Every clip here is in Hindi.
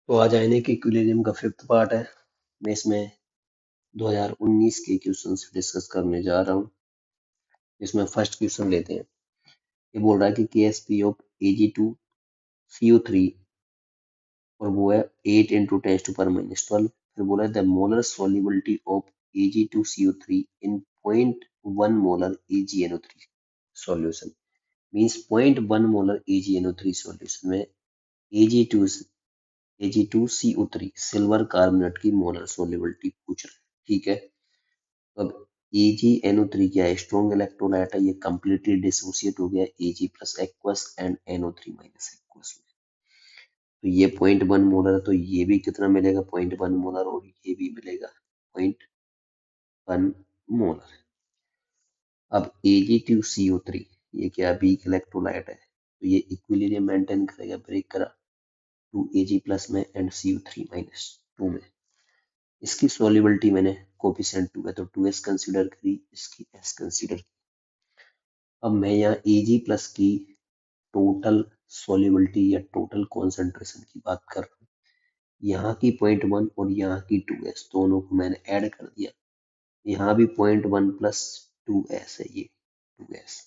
तो आज आयनिक इक्विलिब्रियम का फिफ्थ पार्ट है। मैं इसमें 2019 के क्वेश्चंस डिस्कस करने जा रहा हूँ। इसमें फर्स्ट क्वेश्चन लेते हैं। ये बोल रहा है कि KSP ऑफ Ag2CO3 और वो है 8 इंटू 10⁻12। फिर बोला है the molar solubility of Ag2CO3 in 0.1 molar AgNO3 solution. Means 0.1 molar AgNO3 solution में Ag2CO3 सिल्वर कार्बोनेट की मोलर सॉल्युबिलिटी पूछ रहे हैं। ठीक है, अब AgNO3 क्या है? स्ट्रॉन्ग इलेक्ट्रोलाइट है। ये कंप्लीटली डिसोसिएट हो गया Ag plus aqueous and NO3 minus aqueous में। तो ये 0.1 मोलर है, तो ये भी कितना मिलेगा? 0.1 मोलर, और ये भी मिलेगा 0.1 मोलर। अब Ag2CO3 ये क्या? वीक इलेक्ट्रोलाइट है, तो ये इक्विलिब्रियम मेंटेन करेगा, ब्रेक करा 2Ag प्लस में एंड CO3 माइनस 2 में। इसकी सॉल्युबिलिटी मैंने कोफिशिएंट 2 है तो 2s कंसीडर करी, इसकी s कंसीडर की। अब मैं यहाँ Ag प्लस की टोटल सॉल्युबिलिटी या टोटल कॉन्सेंट्रेशन की बात कर रहा हूँ। यहाँ की 0.1 और यहाँ की 2s दोनों को मैंने ऐड कर दिया। यहाँ भी 0.1 प्लस 2s है, ये 2s।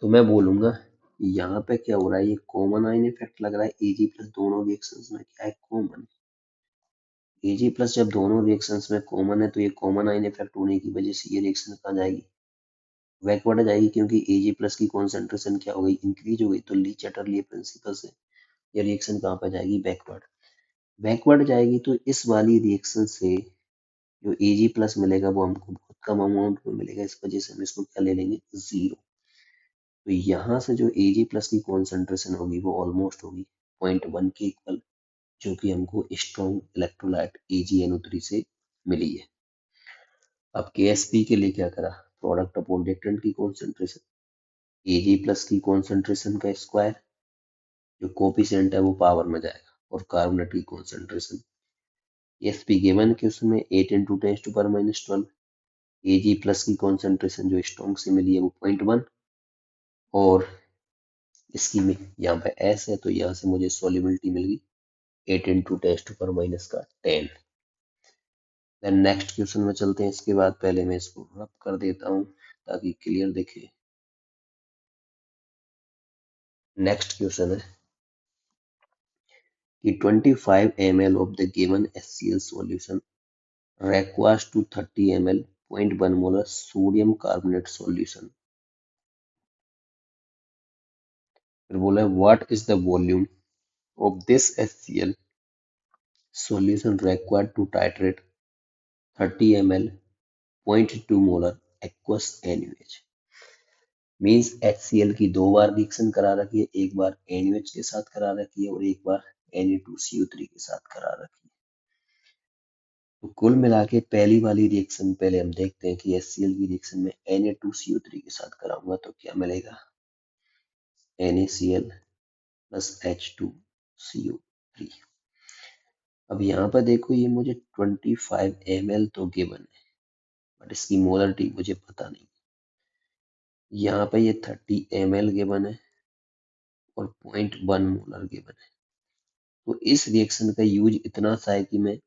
तो मैं बोलूंगा यहाँ पे क्या हो रहा है? ये कॉमन आइन इफेक्ट लग रहा है। Ag प्लस दोनों रिएक्शंस में क्या है? कॉमन। Ag प्लस जब दोनों रिएक्शंस में कॉमन है तो ये कॉमन आइन इफेक्ट होने की वजह से ये रिएक्शन कहाँ जाएगी? बैकवर्ड जाएगी, क्योंकि Ag प्लस की कॉन्सेंट्रेशन क्या हो गई? इंक्रीज हो गई। तो ली चैटरले प्रिंसिपल से ये रिएक्शन कहाँ पर जाएगी? बैकवर्ड। बैकवर्ड जाएगी तो इस वाली रिएक्शन से जो Ag प्लस मिलेगा वो हमको बहुत कम अमाउंट में मिलेगा, इस वजह से हम इसको क्या ले लेंगे? 0। तो यहाँ से जो Ag प्लस की कॉन्सेंट्रेशन होगी वो ऑलमोस्ट होगी 0.1 के इक्वल, जो कि हमको स्ट्रॉन्ग इलेक्ट्रोलाइट AgNO3 से मिली है। अब KSP के लिए क्या करा? प्रोडक्ट अपॉन रिएक्टेंट की कॉन्सेंट्रेशन, Ag प्लस की कॉन्सेंट्रेशन का स्क्वायर, जो कोफिशिएंट है वो पावर में जाएगा, और कार्बोनेट की कॉन्सेंट्रेशन। KSP गिवन क्वेश्चन में 8 इंटू 10⁻12। Ag प्लस की कॉन्सेंट्रेशन जो स्ट्रॉन्ग से मिली है वो 0.1, और इसकी में यहाँ पे S है तो यहाँ से मुझे सॉल्युबिलिटी मिल गई 8 इंटू 10⁻10। देन नेक्स्ट क्वेश्चन में चलते हैं। इसके बाद पहले मैं इसको रब कर देता हूँ ताकि क्लियर दिखे। नेक्स्ट क्वेश्चन है कि 25 ml of the given HCl solution requires to 30 ml 0.1 molar sodium carbonate solution। फिर बोला है what is the volume of this HCl solution required to titrate 30 ml 0.2 molar aqueous NaOH। Means HCl की दो बार रिएक्शन करा रखी है, एक बार NaOH के साथ करा रखी है और एक बार Na2CO3 के साथ करा रखी है। तो कुल मिला के पहली वाली रिएक्शन पहले हम देखते हैं कि HCl की रिएक्शन में Na2CO3 के साथ कराऊंगा तो क्या मिलेगा? NaCl plus H2CO3। अब यहाँ पर देखो, ये मुझे 25 ml तो गिवन है, बट इसकी मोलरिटी मुझे पता नहीं। यहाँ पे ये 30 ml गिवन है और 0.1 मोलर गिवन है। तो इस रिएक्शन का यूज इतना सा है कि मैं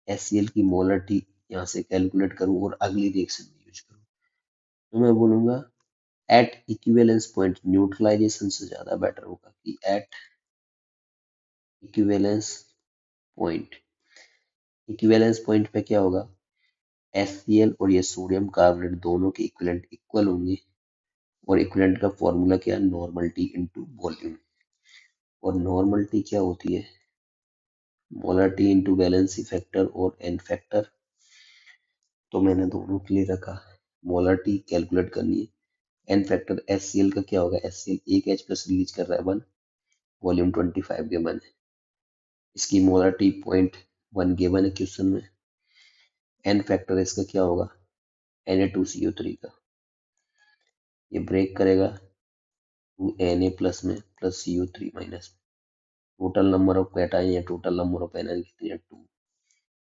HCl की मोलरिटी यहाँ से कैलकुलेट करूँ और अगली रिएक्शन में यूज करूँ। तो मैं बोलूंगा एट इक्विवेलेंस पॉइंट न्यूट्रलाइजेशन से ज्यादा बेटर होगा कि at equivalence point. Equivalence point पे क्या होगा? HCl और ये सोडियम कार्बोनेट दोनों के इक्विवेलेंट इक्वल होंगे, और इक्विवेलेंट का फॉर्मूला क्या है? Normality into volume. और नॉर्मलिटी क्या होती है? मोलरिटी इनटू वैलेंसी फैक्टर और एन फैक्टर। तो मैंने दोनों के लिए रखा। मोलरिटी कैलकुलेट करनी है, एन फैक्टर HCl का क्या होगा? HCl एक H प्लस रिलीज कर रहा है 1, वॉल्यूम 25 गिवन है, इसकी मोलरिटी 0.1 गिवन है क्वेश्चन में। एन फैक्टर इसका क्या होगा? Na2CO3 का, ये ब्रेक करेगा 2Na प्लस में प्लस CO3 माइनस में। टोटल नंबर ऑफ कैटायन या टोटल नंबर ऑफ एनायन कितनी है? 2।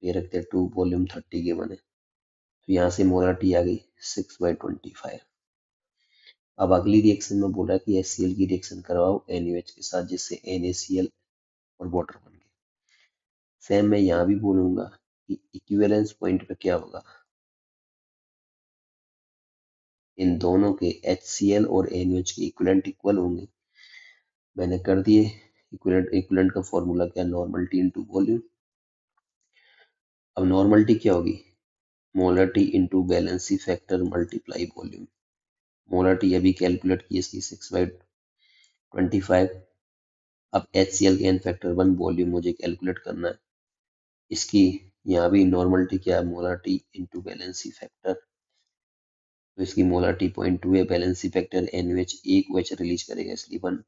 ये रखते हैं 2, वॉल्यूम 30 गिवन है, तो यहाँ से मोलरिटी आ गई 6/25। अब अगली रिएक्शन में बोला कि HCl की रिएक्शन करवाओ NaOH के साथ, जिससे NaCl और वाटर बन गया। सेम मैं यहाँ भी बोलूंगा कि इक्विवेलेंस पॉइंट पे क्या होगा, इन दोनों के HCl और NaOH के इक्विवेलेंट इक्वल होंगे। मैंने कर दिए। इक्विवेलेंट इक्विवेलेंट का फॉर्मूला क्या, नॉर्मलिटी इनटू वॉल्यूम। अब नॉर्मलिटी क्या होगी, molarity into valency factor multiply volume. Molarity अभी कैलकुलेट की इसकी 6/25। अब HCl के एन फैक्टर 1 वॉल्यूम मुझे कैलकुलेट करना है इसकी। यहाँ भी नॉर्मलिटी क्या है, मोलरिटी इनटू वैलेंसी फैक्टर, तो इसकी मोलरिटी 0.2 है, वैलेंसी फैक्टर NaOH, एक OH रिलीज करेगा इसलिए 1,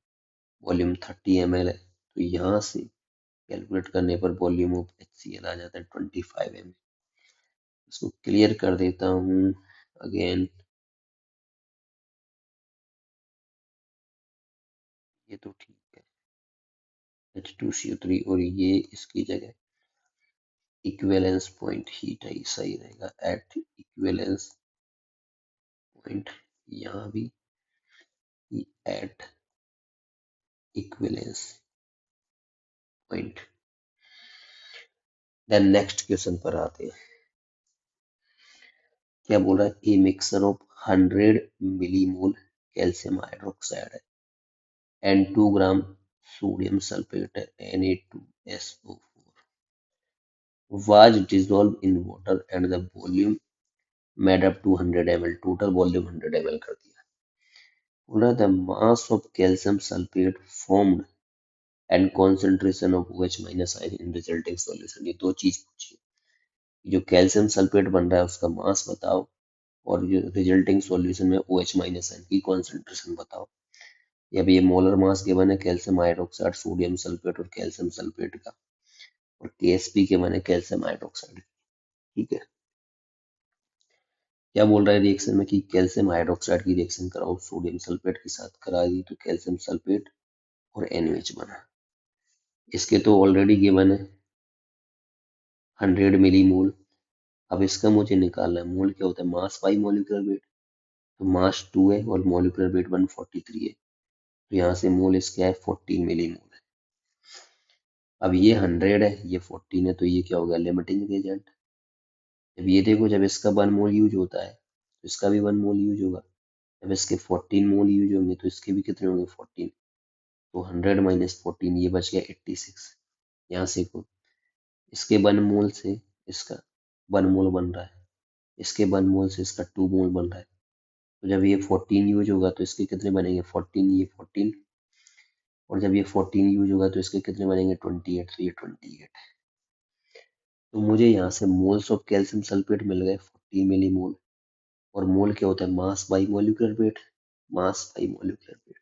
वॉल्यूम 30 ml है। तो यहाँ से कैलकुलेट करने पर वॉल्यूम ऑफ HCl आ जाता है 25 ml। इसको क्लियर कर देता हूँ अगेन, ये तो ठीक है, H2CO3 और ये इसकी जगह इक्विवेलेंस पॉइंट हीट है, सही रहेगा, एट इक्विवेलेंस पॉइंट, यहाँ भी at equivalence point. Then next question पर आते हैं। क्या बोल रहा है, a mixer of 100 millimole calcium hydroxide है एंड 2 ग्राम सोडियम सल्फेट है Na2SO4 was dissolved in water and the volume made up to 100 ml, total volume 100 ml कर दिया। बोल रहा था mass of calcium sulfate formed and concentration of OH minus ion in resulting solution, ये दो चीज पूछी। जो कैल्शियम सल्फेट बन रहा है उसका मास बताओ और जो रिजल्टिंग सॉल्यूशन में OH माइनस आयन की कॉन्सेंट्रेशन बताओ। या ये मोलर मास गिवन है कैल्शियम हाइड्रोक्साइड, सोडियम सल्फेट और कैल्शियम सल्फेट का, और KSP के बने कैल्शियम हाइड्रोक्साइड। ठीक है, क्या बोल रहा है रिएक्शन में कि कैल्शियम हाइड्रोक्साइड की रिएक्शन कराओ सोडियम सल्फेट के साथ, करा दी तो कैल्शियम सल्फेट और NaOH बना। इसके तो ऑलरेडी गिवन है 100 मिलीमोल। अब इसका मुझे निकालना है, मोल क्या होता है, मास बाई मॉलिक्यूलर वेट, तो मास 2 है और मॉलिक्यूलर वेट 143 है, तो यहाँ से मोल इसका है 14 मिलीमोल है। अब ये 100 है, ये 14 है, तो ये क्या हो गया, लिमिटिंग एजेंट। जब ये देखो, जब इसका 1 मोल यूज होता है तो इसका भी 1 मोल यूज होगा, जब इसके 14 मोल यूज होंगे तो इसके भी कितने होंगे, 14। तो 100 माइनस 14, ये बच गया 86। यहाँ से को इसके 1 मोल से इसका 1 मोल बन रहा है, इसके 1 मोल से इसका 2 मोल बन रहा है, तो जब ये 14 यूज होगा तो इसके कितने बनेंगे, 14, ये 14, और जब ये 14 यूज होगा तो इसके कितने बनेंगे, 28, तो ये 28। तो मुझे यहाँ से मोल्स ऑफ कैल्शियम सल्फेट मिल गए 40 मिली मोल, और मोल क्या होता है, mass by molecular weight, mass by molecular weight.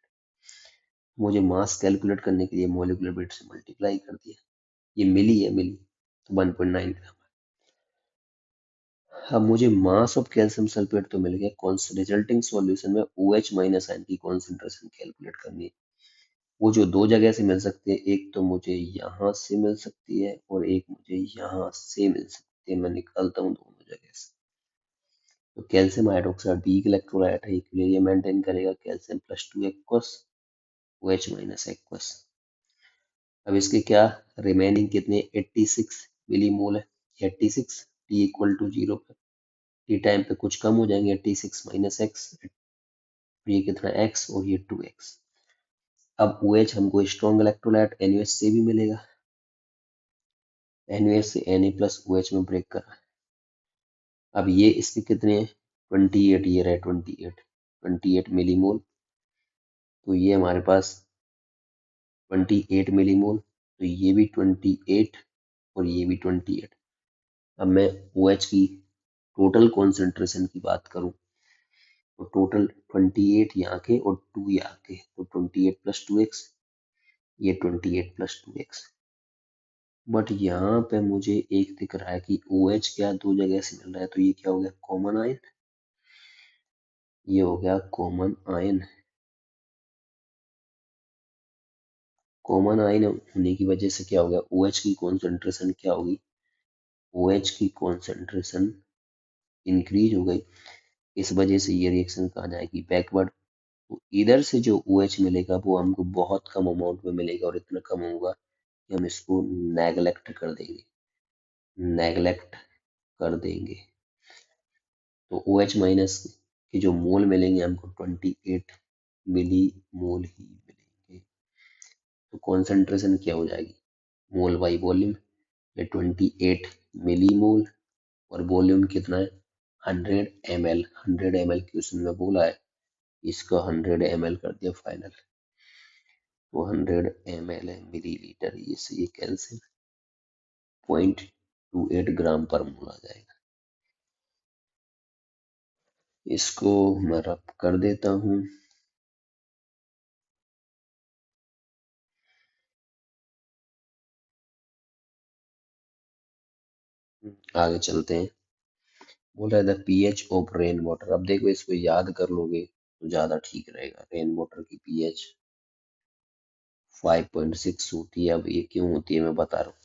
मुझे मास कैलकुलेट करने के लिए मॉलिक्यूलर वेट से मल्टीप्लाई कर दिया, ये मिली है, मिली तो 1.9 ग्राम। अब मुझे मास ऑफ कैल्शियम सल्फेट तो मिल गया, कौन सा रिजल्टिंग सॉल्यूशन में OH माइनस आयन की कॉन्सेंट्रेशन कैलकुलेट करनी है। वो जो दो जगह से मिल सकते हैं, एक तो मुझे यहाँ से मिल सकती है और एक मुझे यहाँ से मिल सकती है, मैं निकालता हूँ दोनों जगह से। तो कैल्शियम हाइड्रोक्साइड वीक इलेक्ट्रोलाइट है, इक्विलिब्रियम मेंटेन करेगा, calcium +2 aqueous, OH minus aqueous. अब इसके क्या रिमेनिंग कितने, 86 मिलीमोल है, 86 T इक्वल टू 0 पे, टी टाइम पे कुछ कम हो जाएंगे, 86 माइनस एक्स, ये कितना x और ये 2x। अब OH हमको स्ट्रॉन्ग इलेक्ट्रोलाइट NaOH से भी मिलेगा, NaOH से Na प्लस OH में ब्रेक कर रहा है। अब ये इसके कितने हैं, 28, ये रहे 28 मिलीमोल, तो ये हमारे पास 28 मिलीमोल, तो ये भी 28 और ये भी 28। अब मैं OH की टोटल कॉन्सेंट्रेशन की बात करूं तो टोटल 28 यहाँ के और 2 यहाँ के, तो 28 प्लस 2x, ये 28 प्लस 2x। बट यहाँ पे मुझे एक दिख रहा है कि OH क्या दो जगह से मिल रहा है, तो ये क्या हो गया, कॉमन आयन, ये हो गया कॉमन आयन। कॉमन आयन होने की वजह से क्या हो गया, OH की कॉन्सेंट्रेशन क्या होगी, OH की कॉन्सेंट्रेशन इंक्रीज हो गई, इस वजह से ये रिएक्शन कहाँ जाएगी, बैकवर्ड। तो इधर से जो OH मिलेगा वो हमको बहुत कम अमाउंट में मिलेगा, और इतना कम होगा कि हम इसको नेगलेक्ट कर देंगे, नेगलेक्ट कर देंगे। तो OH माइनस के जो मोल मिलेंगे हमको 28 मिली मोल ही मिलेंगे। तो कॉन्सेंट्रेशन क्या हो जाएगी, मोल बाई वॉल्यूम, ये 28 मिली मोल और वॉल्यूम कितना है 100 ml, 100 ml क्वेश्चन में बोला है, इसका 100 ml कर दिया फाइनल, तो 100 ml है मिलीलीटर, ये से ये कैंसिल, 0.28 ग्राम पर मोल आ जाएगा। इसको मैं रब कर देता हूँ। आगे चलते हैं। बोल रहा है the pH of rain water. अब देखो इसको याद कर लोगे तो ज्यादा ठीक रहेगा। रेन वाटर की pH 5.6 होती है। अब ये क्यों होती है मैं बता रहा हूँ।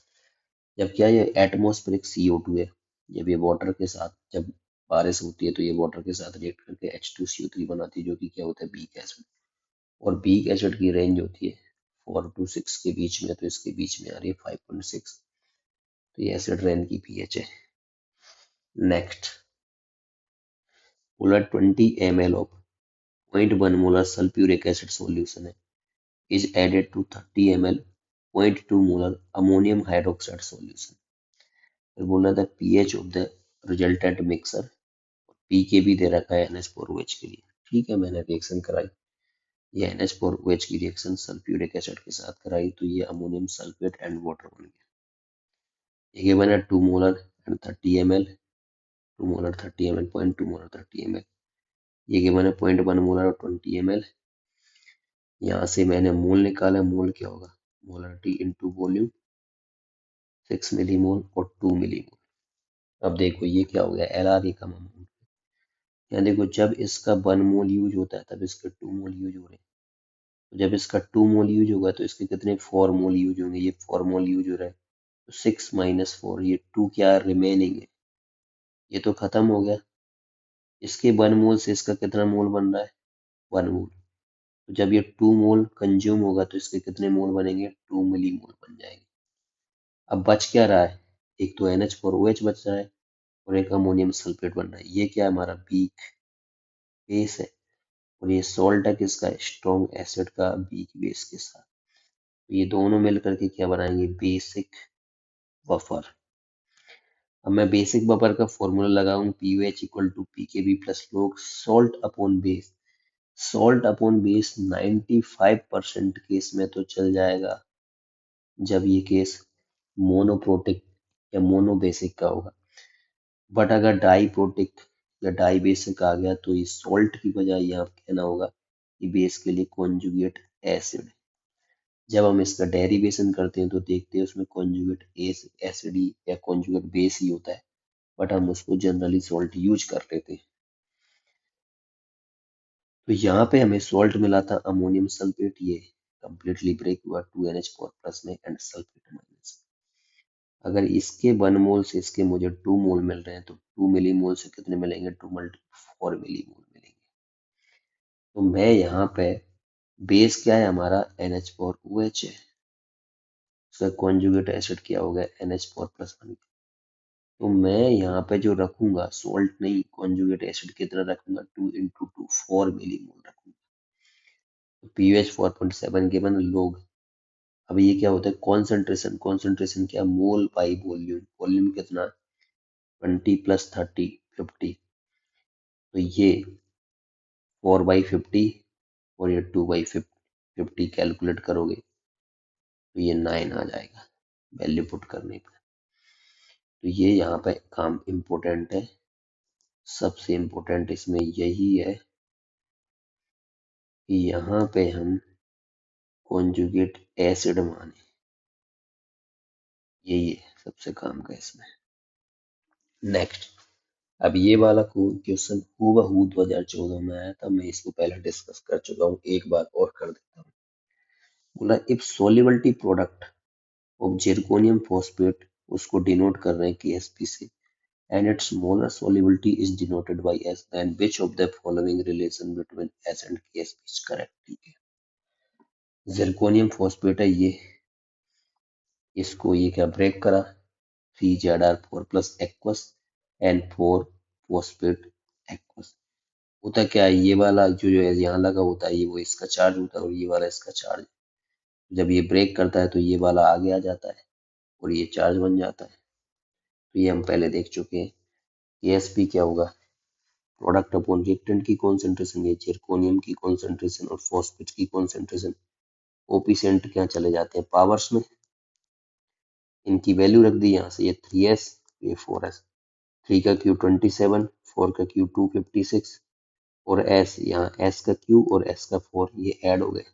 जब क्या ये एटमॉस्फेरिक CO2 है, जब ये वाटर के साथ जब बारिश होती है तो ये वाटर के साथ रिएक्ट करके H2CO3 बनाती है, जो कि क्या होता है वीक एसिड। और वीक एसिड की रेंज होती है 4 to 6 के बीच में, तो इसके बीच में आ रही है 5.6, तो ये एसिड रेन की pH है। नेक्स्ट बोला 20 ml of 0.1 molar sulphuric acid solution है is added to 30 ml 0.2 molar ammonium hydroxide solution. फिर बोला था pH of the resultant mixer, pK भी दे रखा है NH4OH के लिए। ठीक है, मैंने रिएक्शन कराई, ये NH4OH की रिएक्शन सल्फ्यूरिक एसिड के साथ कराई, तो ये अमोनियम सल्फेट एंड वाटर बन गया। ये गिवन है 2 molar and 30 ml, 2 molar 30 ml, 0.2 molar 30 ml। ये गिवन है 0.1 मोलर और 20 ml। यहाँ से मैंने मोल निकाला, मोल क्या होगा मोलरिटी इंटू वॉल्यूम, 6 मिली मोल और 2 मिली मोल। अब देखो ये क्या हो गया LR कम अमाउंट। यहाँ देखो जब इसका 1 मोल यूज होता है तब इसके 2 मोल यूज हो रहे हैं, तो जब इसका 2 मोल यूज होगा तो इसके कितने 4 मोल यूज होंगे, ये 4 मोल यूज हो रहा है, तो 6 माइनस 4, ये 2 क्या रिमेनिंग है, ये तो खत्म हो गया। इसके 1 मोल से इसका कितना मोल बन रहा है 1 मोल, तो जब ये 2 मोल कंज्यूम होगा तो इसके कितने मोल बनेंगे 2 मिली मोल बन जाएंगे। अब बच क्या रहा है, एक तो NH4OH बच रहा है और एक अमोनियम सल्फेट बन रहा है। ये क्या है हमारा वीक बेस है, और ये सॉल्ट है किसका स्ट्रॉन्ग एसिड का वीक बेस के साथ, तो ये दोनों मिलकर के क्या बनाएंगे बेसिक बफर। अब मैं बेसिक बफर का फॉर्मूला लगाऊं POH equal to PKB plus log salt upon base. Salt upon base 95% case में तो चल जाएगा जब ये केस मोनोप्रोटिक या मोनोबेसिक का होगा, बट अगर डाई प्रोटिक या डाई बेसिक आ गया तो इस सॉल्ट की बजाय यहाँ कहना होगा कि बेस के लिए कॉन्जुगेट एसिड। जब हम इसका डेरिवेशन करते हैं तो देखते हैं उसमें कॉन्जुगेट एसिड ही या कॉन्जुगेट बेस ही होता है, बट हम उसको जनरली सॉल्ट यूज कर लेते हैं। तो यहाँ पे हमें सॉल्ट मिला था अमोनियम सल्फेट, ये कंप्लीटली ब्रेक हुआ 2NH4 प्लस में एंड सल्फेट माइनस। अगर इसके 1 मोल से इसके मुझे 2 मोल मिल रहे हैं तो 2 मिली मोल से कितने मिलेंगे 2 मल्टी 4 मिली मोल मिलेंगे। तो मैं यहाँ पे बेस क्या है हमारा NH4OH है, उसका कॉन्जुगेट एसिड क्या हो गया NH4 प्लस 1। तो मैं यहाँ पे जो रखूंगा सॉल्ट नहीं कॉन्जुगेट एसिड कितना रखूंगा 2 इंटू 2 4 मिली मोल रखूंगा। तो पीएच 4.7 के बन लोग। अब ये क्या होता है कॉन्सेंट्रेशन, कॉन्सेंट्रेशन क्या मोल बाई वॉल्यूम, वॉल्यूम कितना 20 प्लस 30 50, तो ये 4/50 और ये 2/50 कैलकुलेट करोगे तो ये 9 आ जाएगा वैल्यू पुट करने पर। तो ये यहाँ पे काम इम्पोर्टेंट है, सबसे इम्पोर्टेंट इसमें यही है कि यहाँ पे हम कॉन्जुगेट एसिड माने, यही है सबसे काम का इसमें। नेक्स्ट, अब ये वाला क्वेश्चन हूबहू 2014 में आया था, मैं इसको पहले डिस्कस कर चुका हूँ, एक बार और कर देता हूँ। बोला if solubility product of zirconium phosphate, उसको डिनोट कर रहे हैं KSP से, and its molar solubility is denoted by S, then which of the following relation between S and KSP is correct। ठीक है, जिरकोनियम फॉस्फेट है ये, इसको ये क्या ब्रेक करा, 3ZR4 plus aqueous N4 phosphate aqueous. होता क्या है, ये वाला जो है यहाँ लगा होता है, ये वो इसका चार्ज होता है और ये वाला इसका चार्ज। जब ये ब्रेक करता है तो ये वाला आगे आ जाता है और ये चार्ज बन जाता है। तो ये हम पहले देख चुके हैं। एएसपी क्या होगा, प्रोडक्ट अपॉन रिएक्टेंट की कॉन्सेंट्रेशन, ये जिरकोनियम की कॉन्सेंट्रेशन और फॉस्फेट की कॉन्सेंट्रेशन। ओपिसेंट क्या चले जाते हैं पावर्स में, इनकी वैल्यू रख दी यहाँ से, ये 3s, ये 4s। 3 का क्यू 27, 4 का क्यू 256 और एस, यहाँ एस का क्यू और एस का 4 ये ऐड हो गए,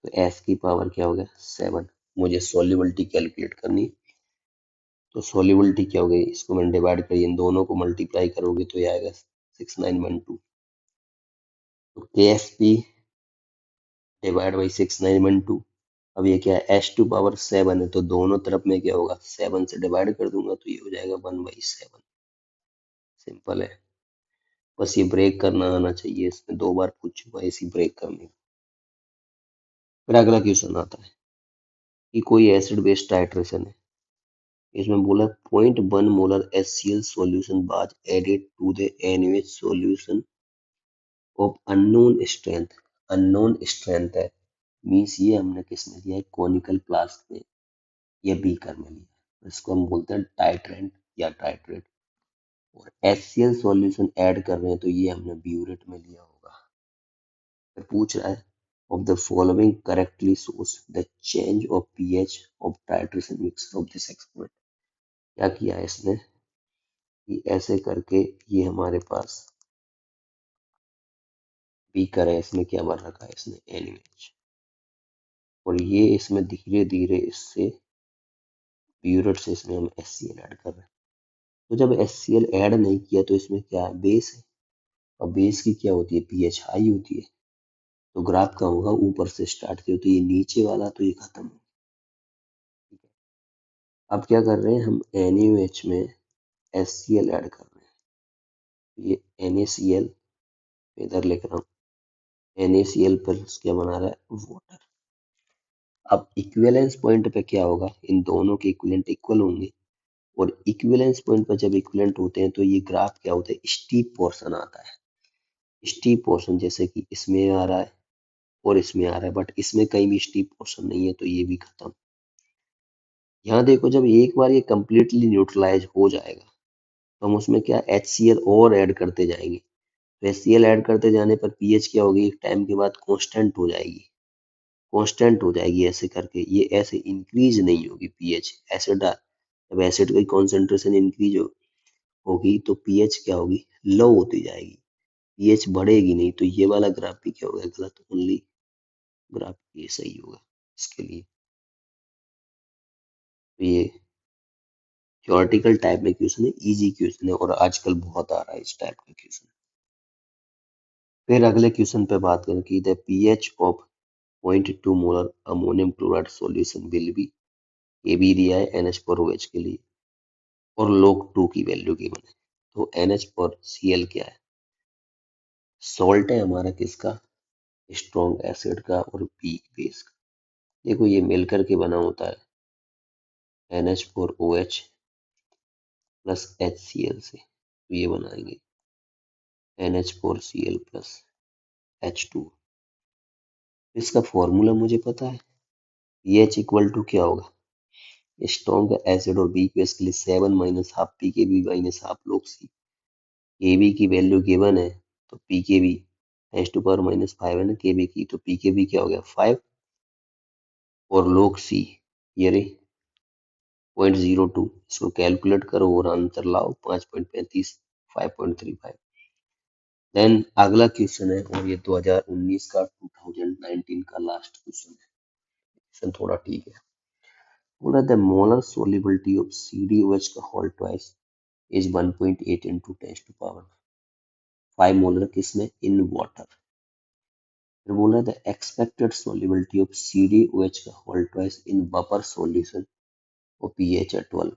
तो एस की पावर क्या हो गया 7। मुझे सॉल्युबिलिटी कैलकुलेट करनी, तो सॉल्युबिलिटी क्या हो गई, इसको मैंने डिवाइड करी, इन दोनों को मल्टीप्लाई करोगे तो ये आएगा 6912। तो के एस पी डिवाइड बाई 6912। अब ये क्या है, एच टू पावर 7 है, तो दोनों तरफ में क्या होगा 7 से डिवाइड कर दूंगा तो ये हो जाएगा 1/7। सिंपल है, बस ये ब्रेक करना आना चाहिए, इसमें 2 बार पूछ चुका है इसी ब्रेक करने को। फिर अगला क्वेश्चन आता है कि कोई एसिड बेस टाइट्रेशन है, इसमें बोला 0.1 molar HCl solution was added to the NaOH solution of unknown strength. Unknown strength है, मीन्स ये हमने किस में दिया है, कॉनिकल फ्लास्क में या बीकर में लिया, इसको हम बोलते हैं टाइट्रेंट या टाइट्रेट। और HCl सॉल्यूशन ऐड कर रहे हैं तो ये हमने ब्यूरेट में लिया होगा। फिर पूछ रहा है of the following correctly shows the change of pH of titration mixture of this experiment। क्या किया है इसने कि ऐसे करके ये हमारे पास बीकर है, इसमें क्या भर रखा है इसने NaOH, और ये इसमें धीरे धीरे इससे ब्यूरेट से इसमें हम HCl ऐड कर रहे हैं। तो जब HCl ऐड नहीं किया तो इसमें क्या है, बेस है, और बेस की क्या होती है, पीएच हाई होती है, तो ग्राफ का होगा ऊपर से स्टार्ट किया तो ये नीचे वाला तो ये खत्म हो। अब क्या कर रहे हैं हम, NaOH में HCl ऐड कर रहे हैं, ये NaCl इधर लिख रहा हूँ, NaCl प्लस क्या बना रहा है वाटर। अब इक्विवेलेंस पॉइंट पे क्या होगा, इन दोनों के इक्विवेलेंट इक्वल होंगे, और इक्विवेलेंस पॉइंट पर जब इक्विवेलेंट होते हैं तो ये ग्राफ क्या होता है, स्टीप पोर्शन आता है। स्टीप पोर्शन जैसे कि इसमें आ रहा है और इसमें आ रहा है, बट इसमें कहीं भी स्टीप पोर्शन नहीं है तो ये भी खत्म। यहाँ देखो जब एक बार ये कंप्लीटली न्यूट्रलाइज हो जाएगा तो हम उसमें क्या HCl और ऐड करते जाएंगे, तो HCl ऐड करते जाने पर पीएच क्या होगी, एक टाइम के बाद कांस्टेंट हो जाएगी, कांस्टेंट हो जाएगी, ऐसे करके ये ऐसे इंक्रीज नहीं होगी पीएच। एसिड, जब एसिड की कॉन्सेंट्रेशन इंक्रीज होगी तो पीएच क्या होगी, लो होती जाएगी, पीएच बढ़ेगी नहीं, तो ये वाला ग्राफ भी क्या होगा गलत, ओनली ग्राफ ये सही होगा इसके लिए। तो ये थ्योरेटिकल टाइप में क्वेश्चन है, इजी क्वेश्चन है और आजकल बहुत आ रहा है इस टाइप का क्वेश्चन। फिर अगले क्वेश्चन पे बात करें कि the pH of 0.2 molar ammonium chloride solution will be, ये भी दिया है NH4OH के लिए, और log 2 की वैल्यू गिवन है। तो NH4Cl क्या है, सॉल्ट है हमारा किसका, स्ट्रॉन्ग एसिड का और वीक बेस का। देखो ये मिलकर के बना होता है NH4OH प्लस HCl से, तो ये बनाएंगे NH4Cl प्लस H2। इसका फॉर्मूला मुझे पता है, पीएच इक्वल टू क्या होगा, स्ट्रॉन्ग एसिड और वीक बेस के लिए 7 minus half pKb minus half log C। केबी की वैल्यू गिवन है तो पीकेबी (10⁻⁵) है ना केबी की, तो पीकेबी क्या हो गया 5, और log C ये रही 0.02, इसको कैलकुलेट करो और आंसर लाओ 5.35, 5.35। देन अगला क्वेश्चन है और ये 2019 का 2019 का लास्ट क्वेश्चन है, क्वेश्चन थोड़ा ठीक है। बोला the molar solubility of CdOH का whole twice is 1.8 into 10⁵ molar किसमें, इन वाटर। फिर बोला the expected solubility of CdOH का whole twice in buffer solution और pH है 12।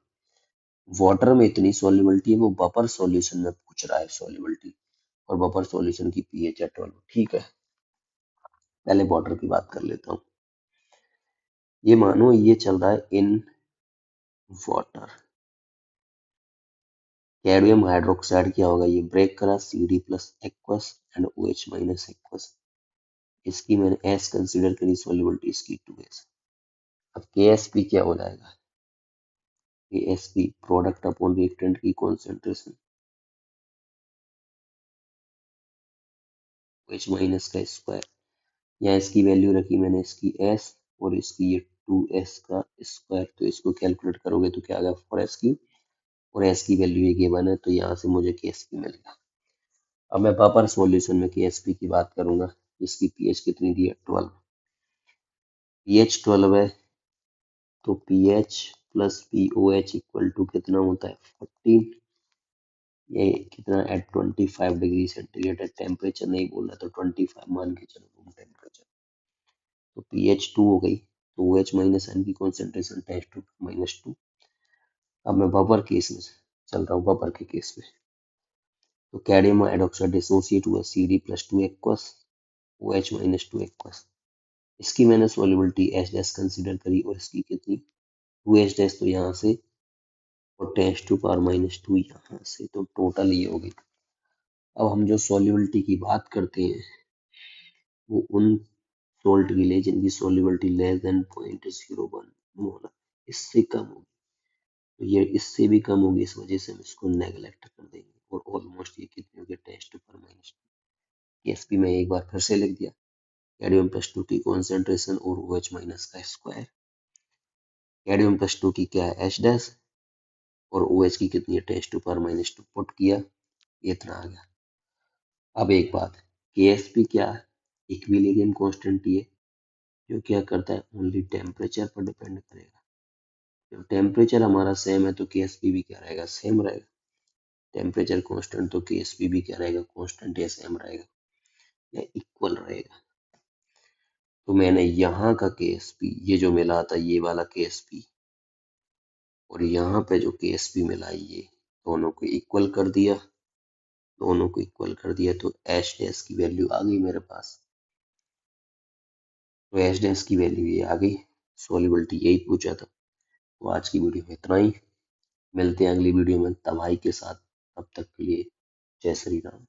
वाटर में इतनी solubility है, वो बफर सॉल्यूशन में पूछ रहा है solubility, और बफर सॉल्यूशन की pH है 12। ठीक है, पहले वाटर की बात कर लेता हूँ। ये मानो ये चल रहा है इन वाटर। कैडमियम हाइड्रोक्साइड क्या होगा, ये ब्रेक करा Cd plus aqueous and OH minus aqueous. इसकी मैंने S कंसीडर करी सॉल्युबिलिटी इसकी 2S। अब KSP क्या हो जाएगा, KSP प्रोडक्ट अपॉन रिएक्टेंट की कॉन्सेंट्रेशन OH माइनस का स्क्वायर। यहाँ इसकी वैल्यू रखी मैंने इसकी S और इसकी ये 2S का स्क्वायर। तो इसको कैलकुलेट करोगे तो क्या आ गया 4S और S की वैल्यू ये गिवन है तो यहाँ से मुझे KSP मिल गया। अब मैं प्रॉपर सॉल्यूशन में KSP की बात करूंगा। इसकी pH कितनी दी है 12, pH 12 है तो pH plus POH equal to कितना होता है 14। ये कितना एट 25 डिग्री सेंटीग्रेड है, टेम्परेचर नहीं बोलना तो 25 मान के चलो रूम टेम्परेचर। तो pH 2 हो गई तो OH माइनस एन की कॉन्सेंट्रेशन टेंस टू -2। अब मैं बफर केस में चल रहा हूँ, बफर के केस में तो कैडमियम हाइड्रोक्साइड डिसोसिएट हुआ Cd plus 2 aqueous OH minus 2 aqueous. इसकी मैंने सॉल्युबिलिटी H डैश कंसीडर करी और इसकी कितनी 2H डैश, तो यहाँ से और टेंस टू पावर -2 यहाँ से, तो टोटल ये हो गई। अब हम जो सॉल्युबिलिटी की बात करते हैं वो उन सोल्ट के लिए जिनकी सॉल्युबिलिटी लेस देन 0.01 मोल, इससे कम होगी। तो ये इससे भी कम होगी, इस वजह से हम इसको नेगलेक्ट कर देंगे और ऑलमोस्ट ये कितनी होगी टेंस टू पावर -2। एसपी में एक बार फिर से लिख दिया, कैडमियम प्लस 2 की कॉन्सेंट्रेशन और OH माइनस का स्क्वायर। कैडमियम प्लस 2 की क्या है H डैश और OH की कितनी है टेंस टू पावर -2, पुट किया ये इतना आ गया। अब एक बात, KSP क्या है, इक्विलिब्रियम कांस्टेंट ये जो क्या करता है ओनली टेम्परेचर पर डिपेंड करेगा। जब टेम्परेचर हमारा सेम है तो KSP भी क्या रहेगा सेम रहेगा। टेम्परेचर कांस्टेंट तो KSP भी क्या रहेगा कांस्टेंट या सेम रहेगा या इक्वल रहेगा। तो मैंने यहाँ का KSP ये जो मिला था ये वाला KSP और यहाँ पे जो KSP मिला ये दोनों को इक्वल कर दिया, दोनों को इक्वल कर दिया तो H डैश की वैल्यू आ गई मेरे पास। तो H डैश की वैल्यू ये आ गई, सॉल्युबिलिटी यही पूछा था। तो आज की वीडियो में इतना ही, मिलते हैं अगली वीडियो में तबाही के साथ। तब तक के लिए जय श्री राम।